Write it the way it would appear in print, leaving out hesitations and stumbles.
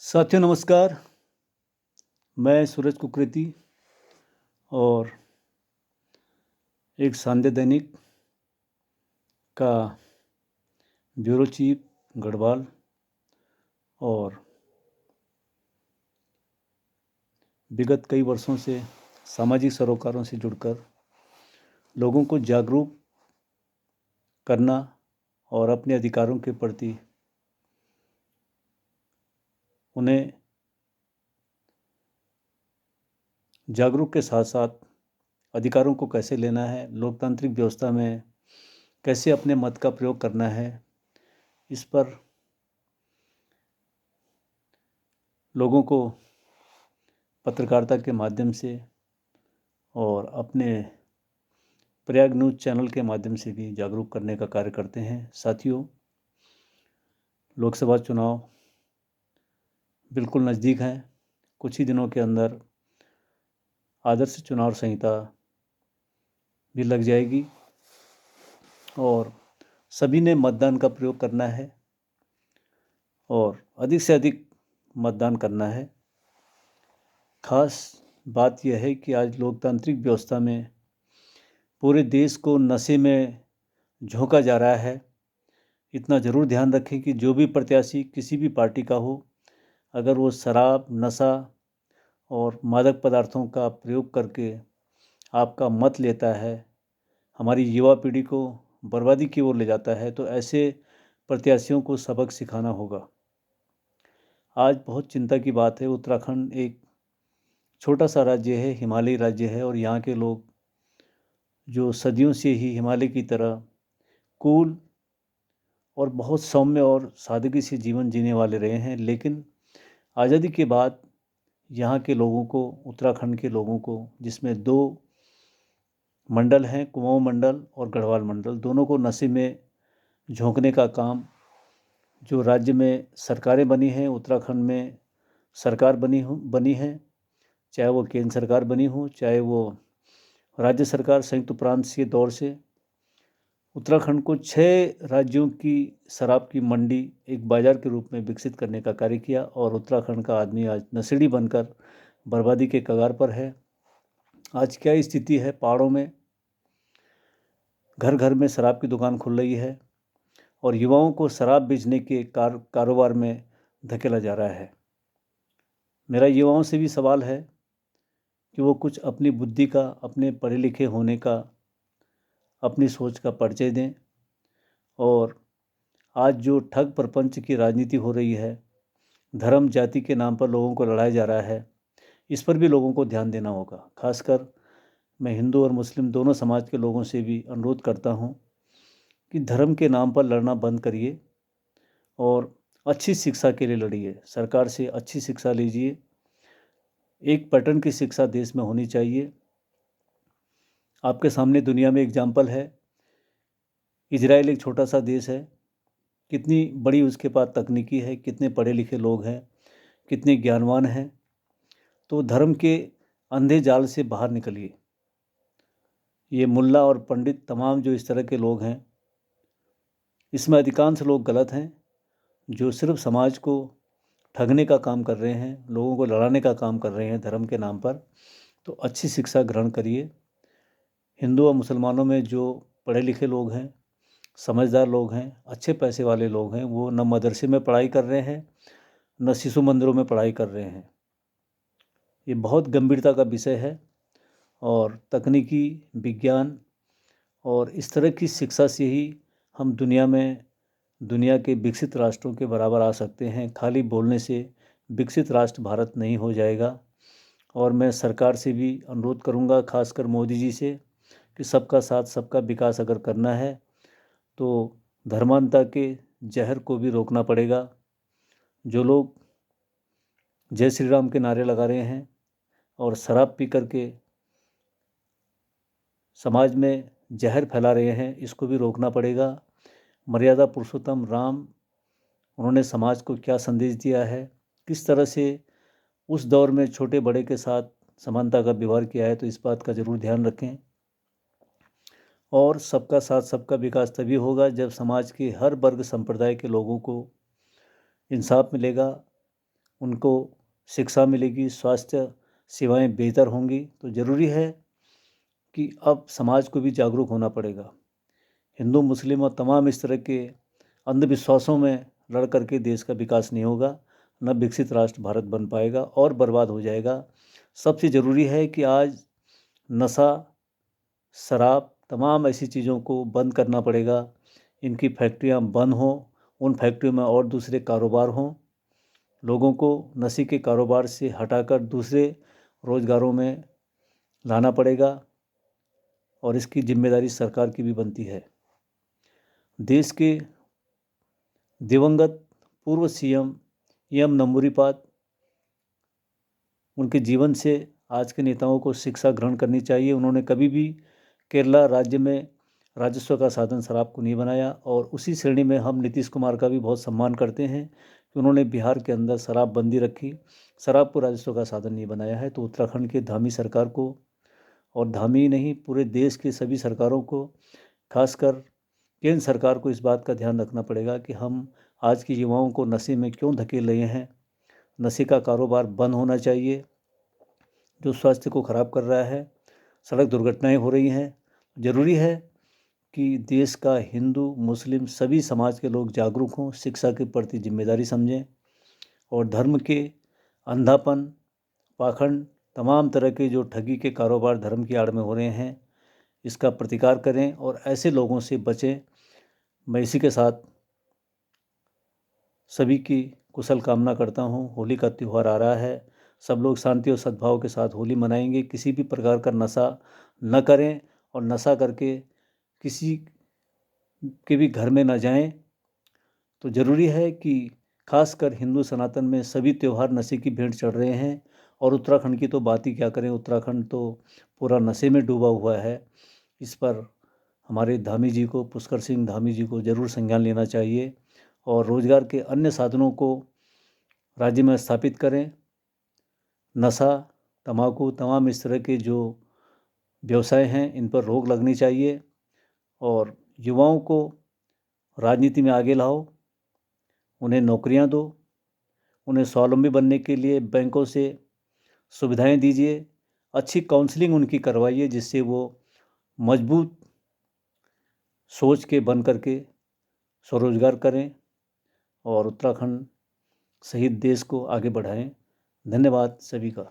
साथियों नमस्कार। मैं सूरज कुकरेती और एक सांध्य दैनिक का ब्यूरो चीफ गढ़वाल और विगत कई वर्षों से सामाजिक सरोकारों से जुड़कर लोगों को जागरूक करना और अपने अधिकारों के प्रति उन्हें जागरूक के साथ साथ अधिकारों को कैसे लेना है, लोकतांत्रिक व्यवस्था में कैसे अपने मत का प्रयोग करना है, इस पर लोगों को पत्रकारिता के माध्यम से और अपने प्रयाग न्यूज़ चैनल के माध्यम से भी जागरूक करने का कार्य करते हैं। साथियों, लोकसभा चुनाव बिल्कुल नज़दीक हैं। कुछ ही दिनों के अंदर आदर्श चुनाव संहिता भी लग जाएगी और सभी ने मतदान का प्रयोग करना है और अधिक से अधिक मतदान करना है। खास बात यह है कि आज लोकतांत्रिक व्यवस्था में पूरे देश को नशे में झोंका जा रहा है। इतना ज़रूर ध्यान रखें कि जो भी प्रत्याशी किसी भी पार्टी का हो, अगर वो शराब, नशा और मादक पदार्थों का प्रयोग करके आपका मत लेता है, हमारी युवा पीढ़ी को बर्बादी की ओर ले जाता है, तो ऐसे प्रत्याशियों को सबक सिखाना होगा। आज बहुत चिंता की बात है, उत्तराखंड एक छोटा सा राज्य है, हिमालयी राज्य है और यहाँ के लोग जो सदियों से ही हिमालय की तरह कूल और बहुत सौम्य और सादगी से जीवन जीने वाले रहे हैं। लेकिन आज़ादी के बाद यहाँ के लोगों को, उत्तराखंड के लोगों को, जिसमें 2 मंडल हैं, कुमाऊं मंडल और गढ़वाल मंडल, दोनों को नशे में झोंकने का काम जो राज्य में सरकारें बनी हैं, उत्तराखंड में सरकार बनी है, चाहे वो केंद्र सरकार बनी हो, चाहे वो राज्य सरकार संयुक्त प्रांत के दौर से उत्तराखंड को 6 राज्यों की शराब की मंडी एक बाज़ार के रूप में विकसित करने का कार्य किया और उत्तराखंड का आदमी आज नशेड़ी बनकर बर्बादी के कगार पर है। आज क्या स्थिति है, पहाड़ों में घर घर में शराब की दुकान खुल रही है और युवाओं को शराब बेचने के कारोबार में धकेला जा रहा है। मेरा युवाओं से भी सवाल है कि वो कुछ अपनी बुद्धि का, अपने पढ़े लिखे होने का, अपनी सोच का परिचय दें और आज जो ठग प्रपंच की राजनीति हो रही है, धर्म जाति के नाम पर लोगों को लड़ाया जा रहा है, इस पर भी लोगों को ध्यान देना होगा। खासकर मैं हिंदू और मुस्लिम दोनों समाज के लोगों से भी अनुरोध करता हूं कि धर्म के नाम पर लड़ना बंद करिए और अच्छी शिक्षा के लिए लड़िए। सरकार से अच्छी शिक्षा लीजिए। एक पैटर्न की शिक्षा देश में होनी चाहिए। आपके सामने दुनिया में एग्जाम्पल है, इजराइल एक छोटा सा देश है, कितनी बड़ी उसके पास तकनीकी है, कितने पढ़े लिखे लोग हैं, कितने ज्ञानवान हैं। तो धर्म के अंधे जाल से बाहर निकलिए। ये मुल्ला और पंडित तमाम जो इस तरह के लोग हैं, इसमें अधिकांश लोग गलत हैं, जो सिर्फ समाज को ठगने का काम कर रहे हैं, लोगों को लड़ाने का काम कर रहे हैं धर्म के नाम पर। तो अच्छी शिक्षा ग्रहण करिए। हिंदू और मुसलमानों में जो पढ़े लिखे लोग हैं, समझदार लोग हैं, अच्छे पैसे वाले लोग हैं, वो न मदरसे में पढ़ाई कर रहे हैं, न शिशु मंदिरों में पढ़ाई कर रहे हैं। ये बहुत गंभीरता का विषय है और तकनीकी, विज्ञान और इस तरह की शिक्षा से ही हम दुनिया के विकसित राष्ट्रों के बराबर आ सकते हैं। खाली बोलने से विकसित राष्ट्र भारत नहीं हो जाएगा। और मैं सरकार से भी अनुरोध करूंगा, खासकर मोदी जी से, कि सबका साथ सबका विकास अगर करना है तो धर्मांधता के जहर को भी रोकना पड़ेगा। जो लोग जय श्री राम के नारे लगा रहे हैं और शराब पी करके समाज में जहर फैला रहे हैं, इसको भी रोकना पड़ेगा। मर्यादा पुरुषोत्तम राम, उन्होंने समाज को क्या संदेश दिया है, किस तरह से उस दौर में छोटे बड़े के साथ समानता का व्यवहार किया है, तो इस बात का ज़रूर ध्यान रखें। और सबका साथ सबका विकास तभी होगा जब समाज के हर वर्ग संप्रदाय के लोगों को इंसाफ मिलेगा, उनको शिक्षा मिलेगी, स्वास्थ्य सेवाएं बेहतर होंगी। तो ज़रूरी है कि अब समाज को भी जागरूक होना पड़ेगा। हिंदू, मुस्लिम और तमाम इस तरह के अंधविश्वासों में लड़ करके देश का विकास नहीं होगा, न विकसित राष्ट्र भारत बन पाएगा और बर्बाद हो जाएगा। सबसे ज़रूरी है कि आज नशा, शराब, तमाम ऐसी चीज़ों को बंद करना पड़ेगा। इनकी फैक्ट्रियां बंद हों, उन फैक्ट्रियों में और दूसरे कारोबार हों। लोगों को नशे के कारोबार से हटाकर दूसरे रोज़गारों में लाना पड़ेगा और इसकी जिम्मेदारी सरकार की भी बनती है। देश के दिवंगत पूर्व सीएम एम नंबूरीपाद, उनके जीवन से आज के नेताओं को शिक्षा ग्रहण करनी चाहिए। उन्होंने कभी भी केरला राज्य में राजस्व का साधन शराब को नहीं बनाया और उसी श्रेणी में हम नीतीश कुमार का भी बहुत सम्मान करते हैं कि उन्होंने बिहार के अंदर शराबबंदी रखी, शराब को राजस्व का साधन नहीं बनाया है। तो उत्तराखंड के धामी सरकार को, और धामी नहीं पूरे देश की सभी सरकारों को, खासकर केंद्र सरकार को इस बात का ध्यान रखना पड़ेगा कि हम आज के युवाओं को नशे में क्यों धकेल रहे हैं। नशे का कारोबार बंद होना चाहिए जो स्वास्थ्य को ख़राब कर रहा है। सड़क दुर्घटनाएं हो रही हैं। ज़रूरी है कि देश का हिंदू, मुस्लिम सभी समाज के लोग जागरूक हों, शिक्षा के प्रति जिम्मेदारी समझें और धर्म के अंधापन, पाखंड, तमाम तरह के जो ठगी के कारोबार धर्म की आड़ में हो रहे हैं, इसका प्रतिकार करें और ऐसे लोगों से बचें। मैं इसी के साथ सभी की कुशल कामना करता हूँ। होली का त्यौहार आ रहा है, सब लोग शांति और सद्भाव के साथ होली मनाएंगे। किसी भी प्रकार का नशा न करें और नशा करके किसी के भी घर में न जाएं। तो ज़रूरी है कि खासकर हिंदू सनातन में सभी त्यौहार नशे की भेंट चढ़ रहे हैं और उत्तराखंड की तो बात ही क्या करें। उत्तराखंड तो पूरा नशे में डूबा हुआ है। इस पर हमारे धामी जी को, पुष्कर सिंह धामी जी को ज़रूर संज्ञान लेना चाहिए और रोज़गार के अन्य साधनों को राज्य में स्थापित करें। नशा, तंबाकू, तमाम इस तरह के जो व्यवसाय हैं इन पर रोक लगनी चाहिए और युवाओं को राजनीति में आगे लाओ, उन्हें नौकरियां दो, उन्हें स्वावलंबी बनने के लिए बैंकों से सुविधाएं दीजिए, अच्छी काउंसलिंग उनकी करवाइए जिससे वो मजबूत सोच के बन करके स्वरोजगार करें और उत्तराखंड सहित देश को आगे बढ़ाएं। धन्यवाद सभी का।